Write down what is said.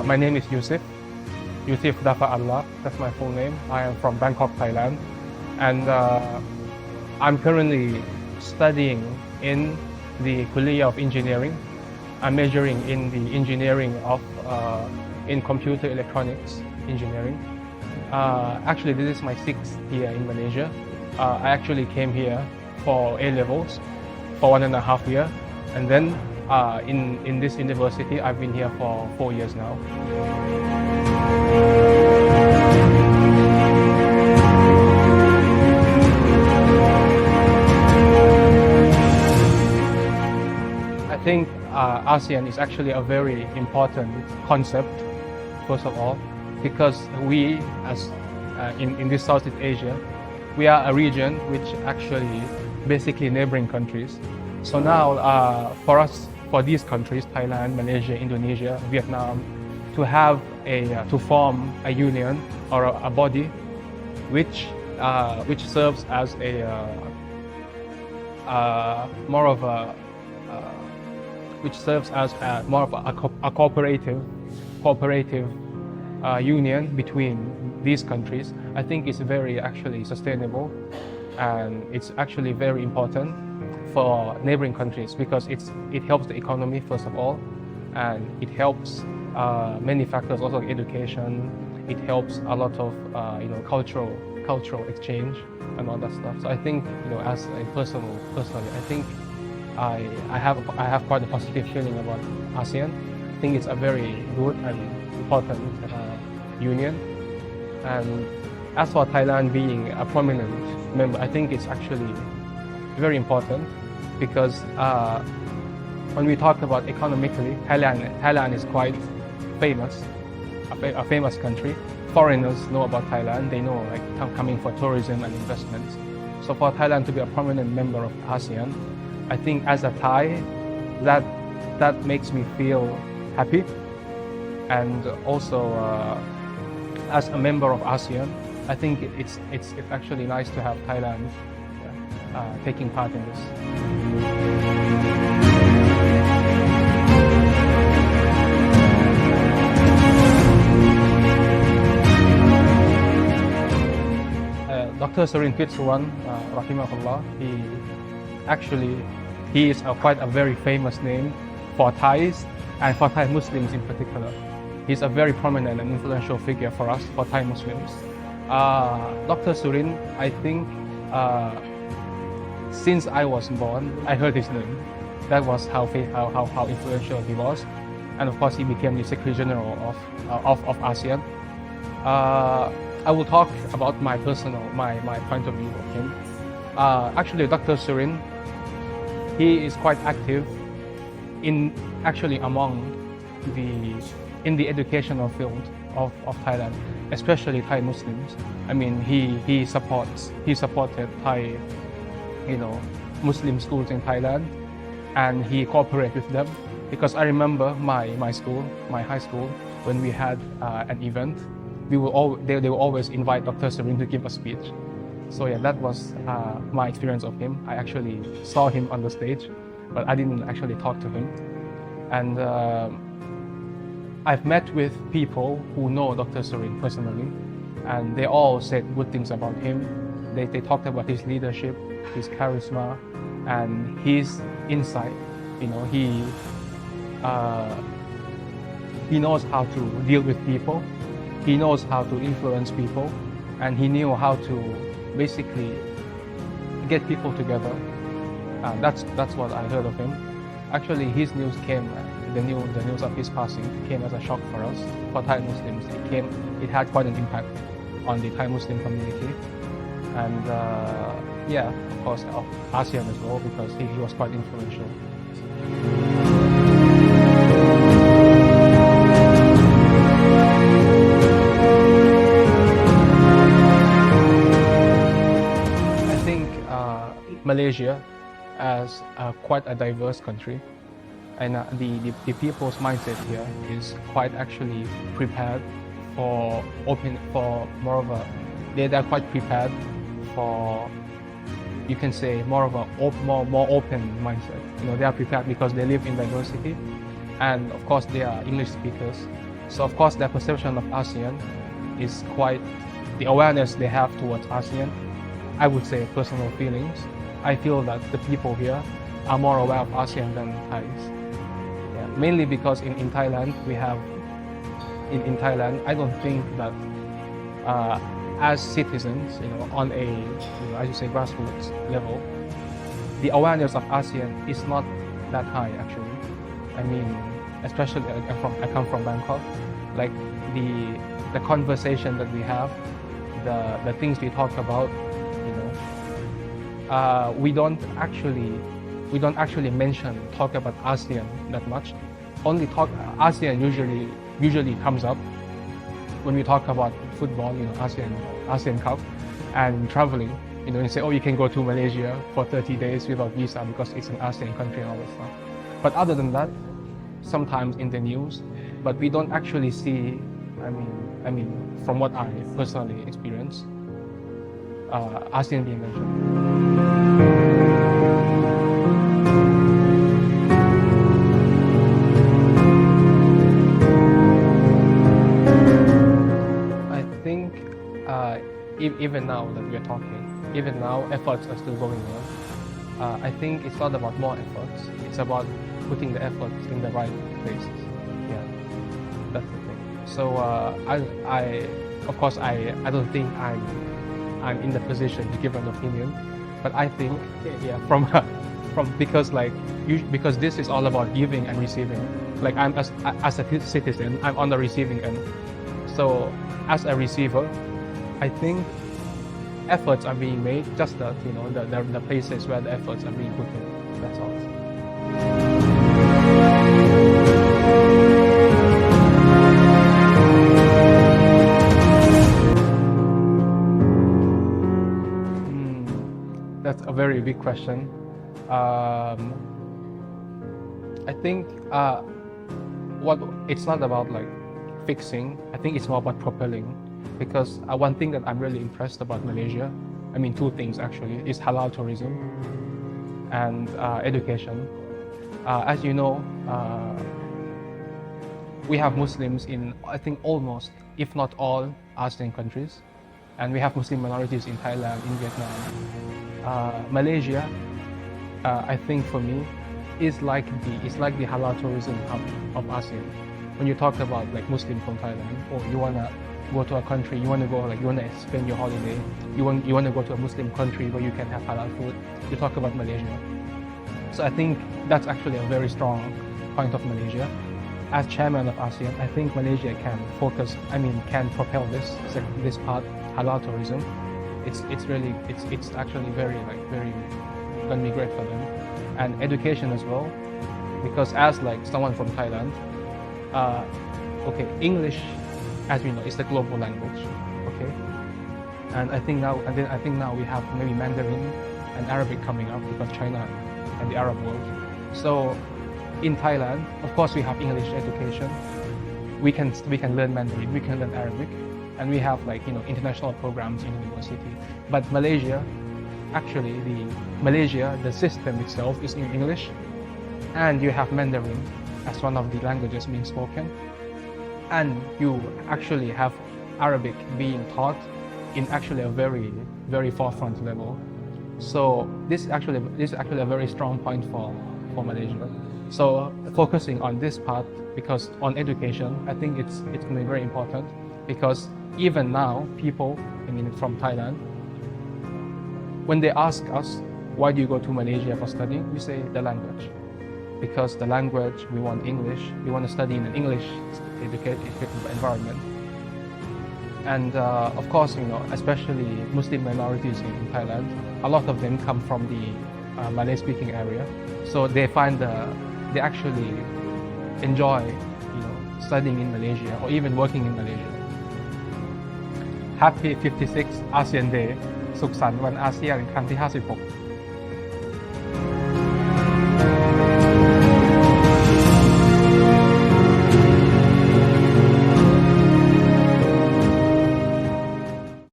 My name is Yousif. Yousif Dafa Allah, that's my full name. I am from Bangkok, Thailand. And I'm currently studying in the Beliau of engineering. I'm majoring in the engineering of in computer electronics engineering. Actually, this is my 6th year in Malaysia. I actually came here for A-levels for 1.5 years. And then in this university, I've been here for 4 years now. I think ASEAN is actually a very important concept, first of all, because we, as in this Southeast Asia, we are a region which actually basically neighboring countries. So now for us, for these countries, Thailand, Malaysia, Indonesia, Vietnam, to form a union or a body which serves as more of a cooperative union between these countries. I think it's very actually sustainable, and it's actually very important for neighboring countries because it helps the economy first of all, and it helps many factors, also education. It helps a lot of cultural exchange and all that stuff. So I think as a personally, I think I have quite a positive feeling about ASEAN. I think it's a very good and important union. And as for Thailand being a prominent member, I think it's actually very important because when we talk about economically, Thailand is quite famous, a famous country. Foreigners know about Thailand. They know coming for tourism and investments. So for Thailand to be a prominent member of ASEAN, I think as a Thai, that makes me feel happy. And also as a member of ASEAN, I think it's actually nice to have Thailand taking part in this. Dr. Surin Pitsuwan, rahimahullah, he is quite a very famous name for Thais and for Thai Muslims in particular. He's a very prominent and influential figure for us, for Thai Muslims. Dr. Surin, I think since I was born, I heard his name. That was how influential he was. And of course, he became the Secretary General of ASEAN. I will talk about my point of view of him. Actually, Dr. Surin, he is quite active in the educational field of Thailand, especially Thai Muslims. I mean, he supported Thai, Muslim schools in Thailand, and he cooperated with them. Because I remember my high school, when we had an event, they will always invite Dr. Surin to give a speech. So yeah, that was my experience of him. I actually saw him on the stage, but I didn't actually talk to him. And I've met with people who know Dr. Surin personally, and they all said good things about him. They talked about his leadership, his charisma, and his insight. He knows how to deal with people. He knows how to influence people, and he knew how to basically get people together. That's what I heard of him. Actually, his news came. The news of his passing came as a shock for us, for Thai Muslims. It had quite an impact on the Thai Muslim community, and yeah, of course, of ASEAN as well, because he was quite influential. I think Malaysia, as quite a diverse country, and the people's mindset here is quite actually prepared for they're quite prepared for, you can say, more of a more open mindset. They are prepared because they live in diversity, and of course they are English speakers. So of course their perception of ASEAN is quite, the awareness they have towards ASEAN, I would say personal feelings. I feel that the people here are more aware of ASEAN than Thais. Yeah, mainly because in Thailand we have, in Thailand I don't think that as citizens, on a, as you say, grassroots level, the awareness of ASEAN is not that high actually. I mean, especially I come from Bangkok, like the conversation that we have, the things we talk about, we don't actually talk about ASEAN that much. ASEAN usually comes up when we talk about football, ASEAN Cup, and traveling. You say, oh, you can go to Malaysia for 30 days without visa because it's an ASEAN country and all that stuff. But other than that, sometimes in the news, but we don't actually see, I mean, from what I personally experienced, ASEAN being mentioned. I think even now that we are talking, even now efforts are still going on. I think it's not about more efforts, it's about putting the efforts in the right places. Yeah, that's the thing. So of course I don't think I'm in the position to give an opinion, but I think from because this is all about giving and receiving. Like I'm as a citizen, I'm on the receiving end. So as a receiver, I think efforts are being made, just that the places where the efforts are being put in. That's all. That's a very big question. I think it's not about like fixing. I think it's more about propelling. Because one thing that I'm really impressed about Malaysia, I mean two things actually, is halal tourism and education. As you know, we have Muslims in, I think, almost, if not all, ASEAN countries. And we have Muslim minorities in Thailand, in Vietnam. Malaysia, I think for me, is like the halal tourism hub of ASEAN. When you talk about like Muslim from Thailand, or you wanna go to a country, you wanna spend your holiday, you wanna go to a Muslim country where you can have halal food, you talk about Malaysia. So I think that's actually a very strong point of Malaysia. As chairman of ASEAN, I think Malaysia can can propel this part, halal tourism. It's actually very gonna be great for them. And education as well, because as like someone from Thailand, English, as we know, is the global language, okay? And I think now we have maybe Mandarin and Arabic coming up because China and the Arab world. So in Thailand, of course, we have English education. We can learn Mandarin, we can learn Arabic, and we have international programs in university. But Malaysia, actually, the system itself is in English, and you have Mandarin as one of the languages being spoken, and you actually have Arabic being taught in actually a very, very forefront level. So this is actually a very strong point for Malaysia. So focusing on this part, because on education, I think it's going to be very important, because even now people, from Thailand, when they ask us, why do you go to Malaysia for studying? We say the language. Because the language, we want English, we want to study in an English educated environment. And of course, especially Muslim minorities in Thailand, a lot of them come from the Malay-speaking area. So they actually enjoy, studying in Malaysia or even working in Malaysia. Happy 56 ASEAN Day สุขสันต์วันอาเซียนครั้งที่ 56